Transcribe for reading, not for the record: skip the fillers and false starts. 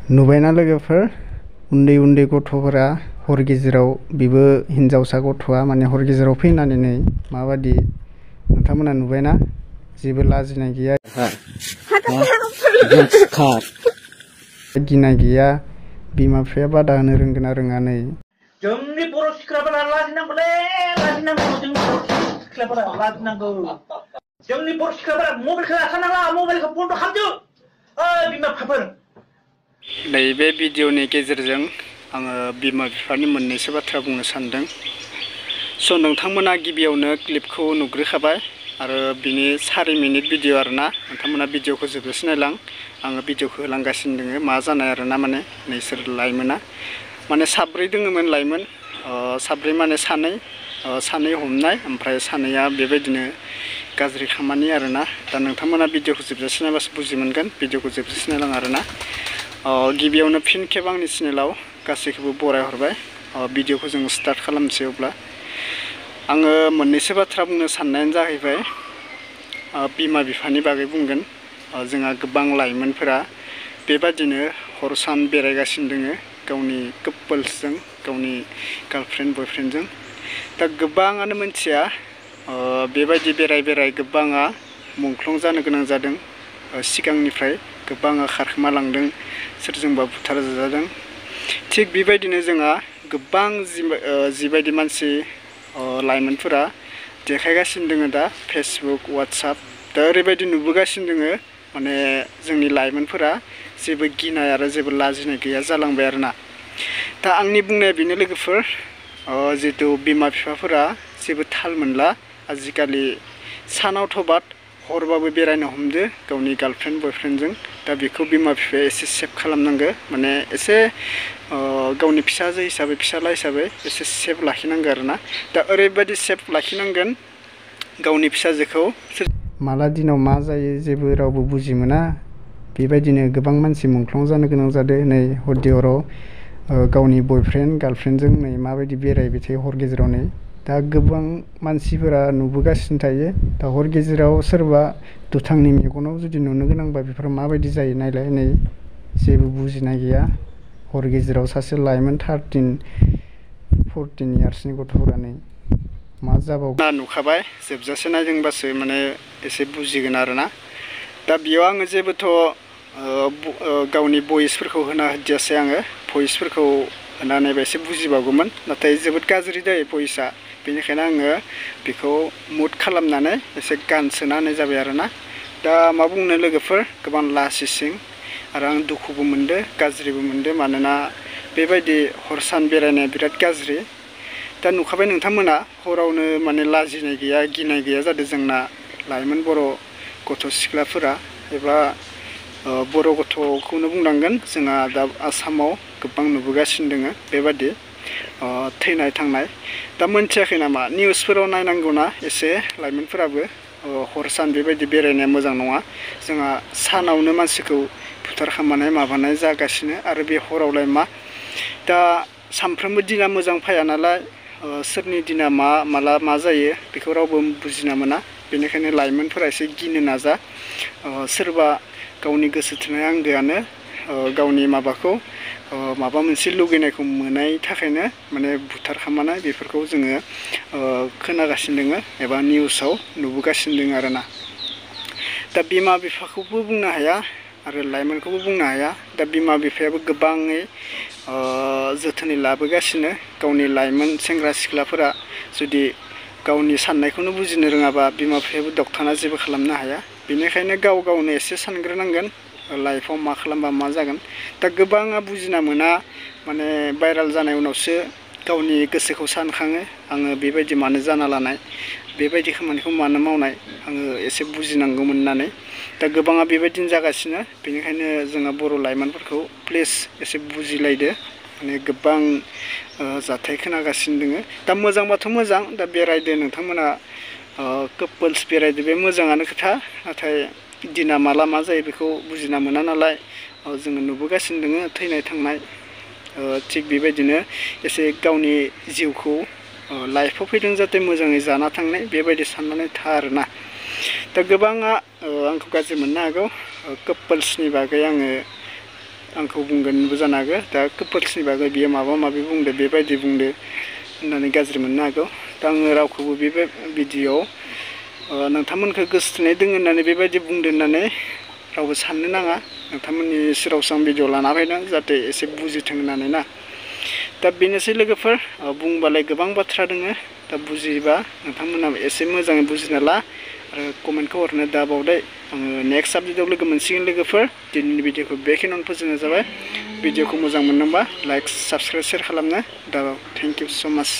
नुबायना लोगोफोर उन्दै उन्दै गथ'फोरा हर गेजेराव बेबो हिनजावसा गथ'आ माने हर गेजेराव फैनानै नै माबादि नोंथांमोना नुबायना जेबो लाजिनाय गैया गिनाय गैया बिमा बिफाया बादा होनो रोंगोन ना रोङा नै जोंनि बर' सिख्लाफोरा लाजिनांगौलै लाजिनांगौ जोंनि बर' सिख्लाफोरा लाजिनांगौ जोंनि बर' सिख्लाफोरा मबाइलखौ लाखानाङा मबाइलखौ बन्द खालामदो बिमा बिफाफोर नैबे भिडिअनि गेजेरजों आङो बिमा बिफानि मोननैसो बाथ्रा बुंनो सानदों स' नोंथांमोना गिबियावनो क्लिपखौ नुग्रोखाबाय आरो बिनि 4 मिनिट भिडिअ आरोना नोंथांमोना भिडिअखौ जोबजासिम नायलां आङो भिडिअखौ होलांगासिनो दङ मा जानाय आरोना माने नोंसोर लाइमोना माने साब्रै दोङोमोन लाइमोन साब्रै माने सानै हमनाय ओमफ्राय सानैया बेबायदिनो गाज्रि खामानि आरोना दा नोंथांमोना भिडिअखौ जोबजासिम नायबासो बुजि मोनगोन भिडिअखौ जोबजासिम नायलां आरोना गिबियावनो फिन खेब आंनि चेनेलाव गासैखौबो बरायहरबाय भिडिअखौ जों स्टार्ट खालामनोसै अब्ला आङो मोननैसो बाथ्रा बुंनो साननायानो जाहैबाय बिमा बिफानि बागै बुंगोन जोंहा गोबां लाइमोनफोरा बेबादिनो हर सान बेरायगासिनो दङ गावनि कापल्सजों गावनि गार्लफ्रेन्ड बयफ्रेन्डजों दा गोबाङानो मिथिया बेबायदि बेराय गोबाङा मुंख्लं जानो गोनां जादों सिगांनिफ्राय गोबाङा खारखोमालांदों सोरजोंबा बुथारजादों थिग बेबायदिनो जोंहा गोबां जिबायदि मानसि लाइमोनफोरा देखायगासिनो दङ दा फेसबुक वाट्सएप दा ओरैबायदि नुबोगासिनो दङ माने जोंनि लाइमोनफोरा जेबो गिनाय आरो जेबो लाजिनाय गैया जालांबाय आरोना दा आंनि बुंनाया बेनो लोगोफोर जिहेतु बिमा बिफाफोरा जेबो थाल मोनला आजिखालि सानावथ' बाद हरबाबो बेरायनो हमदो गावनि गार्लफ्रेन्ड बयफ्रेन्डजों दा बेखौ बिमा बिफाया एसे सेफ खालामनांगौ माने एसे गावनि फिसाजो हिसाबै फिसाला हिसाबै एसे सेफ लाखिनांगौ आरोना दा ओरैबायदि सेफ लाखिनांगोन गावनि फिसाजोखौ माला दिनाव मा जायो जेबो रावबो बुजि मोना बेबायदिनो गोबां मानसि मुंख्लं जानो गोनां जादों नै हरदेहराव गावनि बयफ्रेन्ड गार्लफ्रेन्डजों नै माबायदि बेरायबाय थायो हर गेजेराव नै दा गोबां मानसिफोरा नुबोगासिनो थायो दा हर गेजेराव सोरबा दुथांनि मेगनाव जुदि नुनो गोनांबा बेफोर माबायदि जायो नायलाय नै जेबो बुजिनाय गैया हर गेजेराव सासे लाइमोन 13-14 इयार्सनि गथ'फोरा नै मा जाबावगोन नुखाबाय जोबजासे नायदोंबासो माने एसे बुजिगोन आरोना दा बेयाव आङो जेबोथ' गावनि भइसफोरखौ होना होदियासै आङो भइसफोरखौ होना नायबा एसे बुजिबावगौमोन नाथाय जोबोद गाज्रि जायो भइसआ बेनिखायनो आङो बेखौ मुट खालामनानै एसे गान सोना होनाय जाबाय आरोना दा मा बुंनो लोगोफोर गोबां लासिसिं आरो आं दुखुबो मोनदों गाज्रिबो मोनदों मानोना बेबायदि हर सान बेरायनाया बिराद गाज्रि दा नुखाबाय नोंथांमोना हरावनो माने लाजिनाय गैया गिनाय गैया जादों जोंना लाइमोन बर' गथ' सिख्लाफोरा एबा बर' गथ'खौनो बुंनांगोन जोंहा दा आसामाव गोबां नुबोगासिनो दङ बेबादि थैनाय थांनाय दा मोनथियाखै नामा निउसफोराव नायनांगौना एसे लाइमोनफोराबो हर सान बेबायदि बेरायनाया मोजां नङा जोंहा सानावनो मानसिखौ बुथारखामानाय माबानाय जागासिनो आरो बे हरावलाय मा दा सानफ्रोमबो दिना मोजां फाया नालाय सोरनि दिना माला मा जायो बेखौ रावबो बुजिना मोना बेनिखायनो लाइमोनफोरा एसे गिनो नाजा सोरबा गावनि गोसो थोनाय आंगोआनो गावनि माबाखौ माबा मोनसे लुगैनायखौ मोननाय थाखायनो माने बुथारखामानाय बेफोरखौ जोङो खोनागासिनो दङ एबा निउसाव नुबोगासिनो दङ आरोना दा बिमा बिफाखौबो बुंनो हाया आरो लाइमोनखौबो बुंनो हाया दा बिमा बिफायाबो गोबाङै जोथोनै लाबोगासिनो गावनि लाइमोन सेंग्रा सिख्लाफोरा जुदि गावनि साननायखौनो बुजिनो रोङाबा बिमा बिफायाबो दबथायना जेबो खालामनो हाया बेनिखायनो गावनो एसे सानग्रोनांगोन लाइफआव मा खालामबा मा जागोन दा गोबाङा बुजिना मोना माने भाइराल जानाय उनावसो गावनि गोसोखौ सानखाङो आङो बेबायदि मानो जाना लानाय बेबायदि खामानिखौ मानो मावनाय आङो एसे बुजिनांगौमोन होननानै दा गोबाङा बेबायदिनो जागासिनो बेनिखायनो जोंहा बर' लाइमोनफोरखौ प्लिज एसे बुजिलायदो माने गोबां जाथाय खोनागासिनो दङ दा मोजांबाथ' मोजां दा बेरायदो नोंथांमोना कापोल्स बेरायदो बे मोजाङानो खोथा नाथाय दिना माला मा जायो बेखौ बुजिना मोना नालाय जोङो नुबोगासिनो दङ थैनाय थांनाय थिग बेबायदिनो एसे गावनि जिउखौ लाइफआव फैदों जाहाथे मोजाङै जाना थांनाय बेबायदि साननानै था आरोना दा गोबाङा आंखौ गाज्रि मोननो हागौ कापोल्सनि बागै आङो आंखौ बुंगोनबो जानो हागौ दा कापोल्सनि बागै बियो माबा माबि बुंदो बेबायदि बुंदो होननानै गाज्रि मोननो हागौ दा आङो रावखौबो बे भिडिअ'आव नोंथांमोनखौ गोसोथोनाय दोङो होननानै बेबायदि बुंदो होननानै रावबो साननो नाङा नोंथांमोननि सेरावसो आं भिडिअ लाना फैदों जाहाथे एसे बुजिथों होननानै ना दा बेनोसै लोगोफोर बुंबालाय गोबां बाथ्रा दोङो दा बुजियोबा नोंथांमोना एसे मोजाङै बुजिना ला आरो कमेन्टखौ हरनो दाबावदे आङो नेक्स्ट आपडेटआव लोगो मोनसिगोन लोगोफोर दिनैनि भिडिअखौ बेखिनियावनो फोजोबनाय जाबाय भिडिअखौ मोजां मोनदोंबा लाइक साबस्क्राइब शेयार खालामनो दाबाव थेंक इउ स' माच